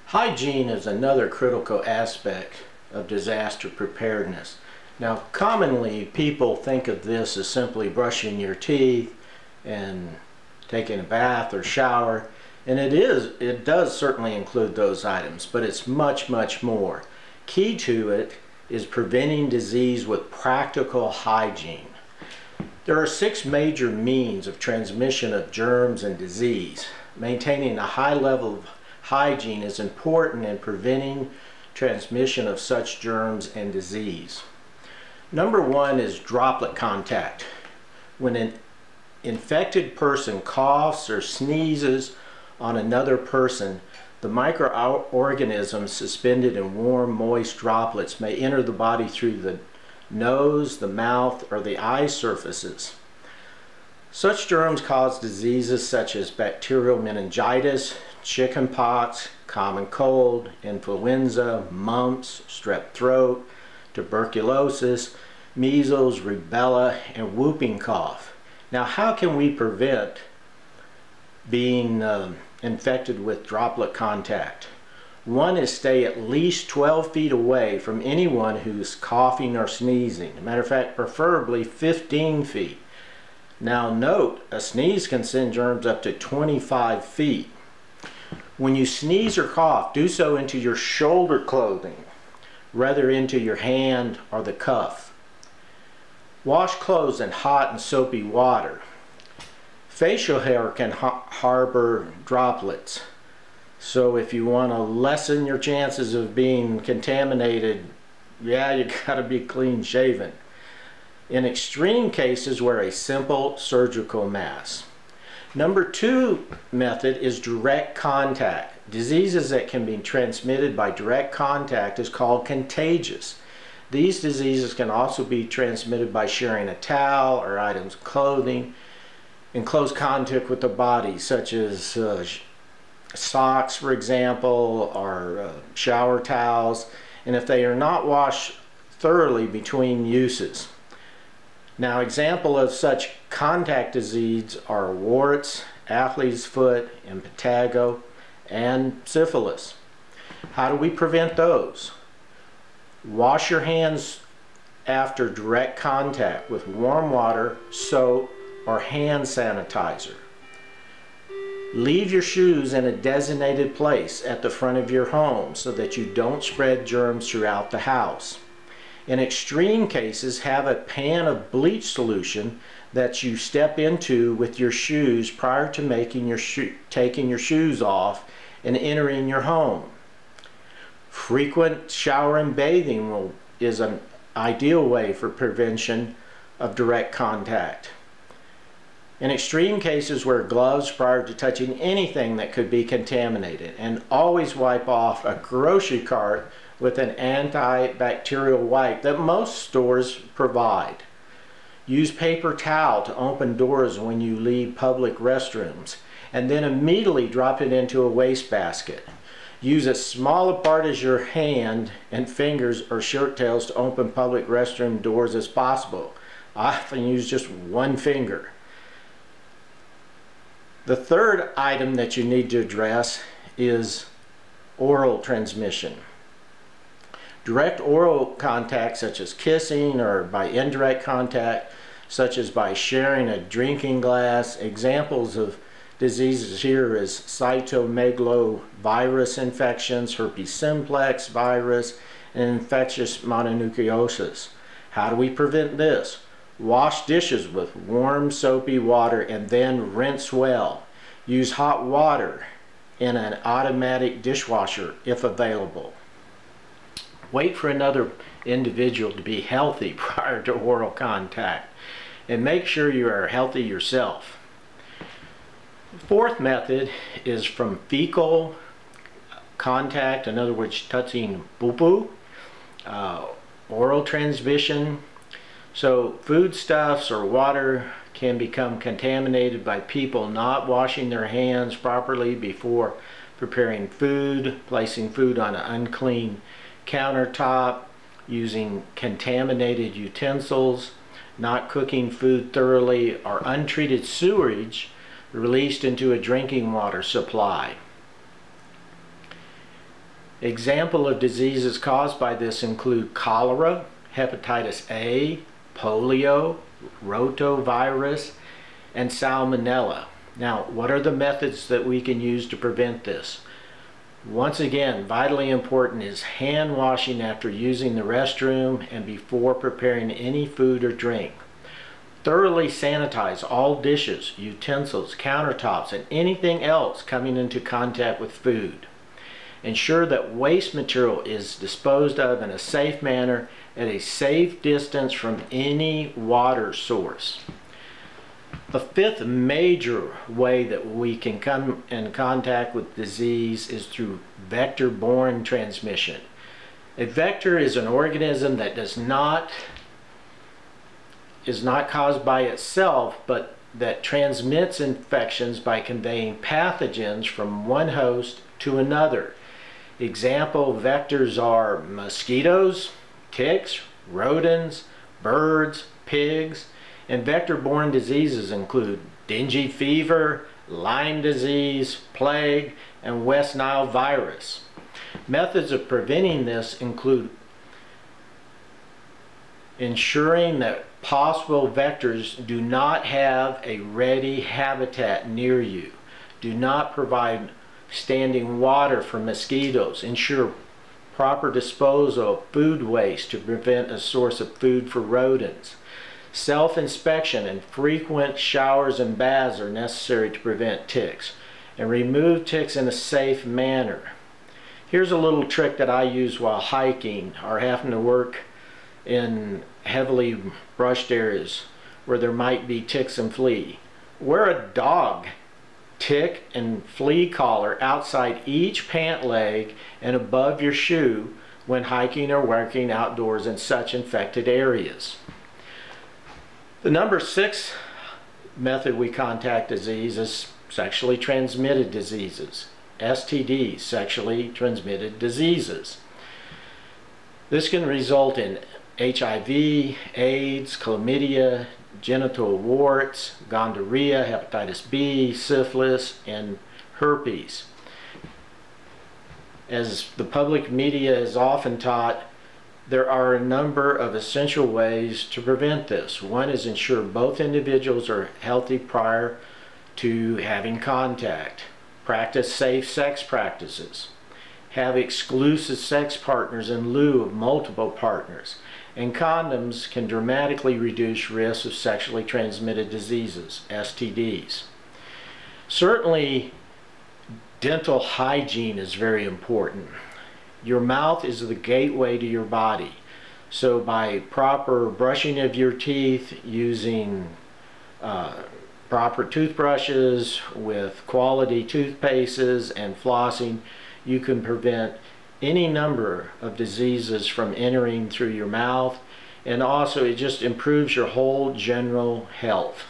Hygiene is another critical aspect of disaster preparedness. Now, commonly people think of this as simply brushing your teeth and taking a bath or shower, and it does certainly include those items, but it's much more. Key to it is preventing disease with practical hygiene. There are 6 major means of transmission of germs and disease. Maintaining a high level of hygiene is important in preventing transmission of such germs and disease. Number 1 is droplet contact. When an infected person coughs or sneezes on another person, the microorganisms suspended in warm, moist droplets may enter the body through the nose, the mouth, or the eye surfaces. Such germs cause diseases such as bacterial meningitis, chickenpox, common cold, influenza, mumps, strep throat, tuberculosis, measles, rubella, and whooping cough. Now, how can we prevent being infected with droplet contact? One is stay at least 12 feet away from anyone who's coughing or sneezing. As a matter of fact, preferably 15 feet. Now note, a sneeze can send germs up to 25 feet. When you sneeze or cough, do so into your shoulder clothing, rather into your hand or the cuff. Wash clothes in hot and soapy water. Facial hair can harbor droplets. So if you want to lessen your chances of being contaminated, yeah, you gotta be clean shaven. In extreme cases, wear a simple surgical mask. Number 2 method is direct contact. Diseases that can be transmitted by direct contact is called contagious. These diseases can also be transmitted by sharing a towel or items of clothing in close contact with the body, such as socks, for example, or shower towels, and if they are not washed thoroughly between uses. Now, example of such contact disease are warts, athlete's foot, impetigo, and syphilis. How do we prevent those? Wash your hands after direct contact with warm water, soap, or hand sanitizer. Leave your shoes in a designated place at the front of your home so that you don't spread germs throughout the house. In extreme cases, have a pan of bleach solution that you step into with your shoes prior to taking your shoes off and entering your home. Frequent shower and bathing is an ideal way for prevention of direct contact. In extreme cases, wear gloves prior to touching anything that could be contaminated, and always wipe off a grocery cart with an antibacterial wipe that most stores provide. Use paper towel to open doors when you leave public restrooms, and then immediately drop it into a wastebasket. Use as small a part as your hand and fingers or shirt tails to open public restroom doors as possible. I often use just one finger. The third item that you need to address is oral transmission. Direct oral contact, such as kissing, or by indirect contact, such as by sharing a drinking glass. Examples of diseases here is cytomegalovirus infections, herpes simplex virus, and infectious mononucleosis. How do we prevent this? Wash dishes with warm soapy water and then rinse well. Use hot water in an automatic dishwasher if available. Wait for another individual to be healthy prior to oral contact, and make sure you are healthy yourself. The 4th method is from fecal contact, in other words, touching poo-poo, oral transmission. So foodstuffs or water can become contaminated by people not washing their hands properly before preparing food, placing food on an unclean countertop, using contaminated utensils, not cooking food thoroughly, or untreated sewage released into a drinking water supply. Example of diseases caused by this include cholera, hepatitis A, polio, rotavirus, and salmonella. Now, what are the methods that we can use to prevent this? Once again, vitally important is hand washing after using the restroom and before preparing any food or drink. Thoroughly sanitize all dishes, utensils, countertops, and anything else coming into contact with food. Ensure that waste material is disposed of in a safe manner at a safe distance from any water source. The fifth major way that we can come in contact with disease is through vector-borne transmission. A vector is an organism that is not caused by itself, but that transmits infections by conveying pathogens from one host to another. Example vectors are mosquitoes, ticks, rodents, birds, pigs, and vector-borne diseases include dengue fever, Lyme disease, plague, and West Nile virus. Methods of preventing this include ensuring that possible vectors do not have a ready habitat near you. Do not provide standing water for mosquitoes. Ensure proper disposal of food waste to prevent a source of food for rodents. Self-inspection and frequent showers and baths are necessary to prevent ticks. And remove ticks in a safe manner. Here's a little trick that I use while hiking or having to work in heavily brushed areas where there might be ticks and flea. Wear a dog tick and flea collar outside each pant leg and above your shoe when hiking or working outdoors in such infected areas. The number 6 method we contact disease is sexually transmitted diseases. STDs, sexually transmitted diseases. This can result in HIV, AIDS, chlamydia, genital warts, gonorrhea, hepatitis B, syphilis, and herpes. As the public media is often taught, there are a number of essential ways to prevent this. One is ensure both individuals are healthy prior to having contact. Practice safe sex practices. Have exclusive sex partners in lieu of multiple partners. And condoms can dramatically reduce risks of sexually transmitted diseases, STDs. Certainly, dental hygiene is very important. Your mouth is the gateway to your body. So by proper brushing of your teeth, using proper toothbrushes with quality toothpastes and flossing, you can prevent any number of diseases from entering through your mouth, and also it just improves your whole general health.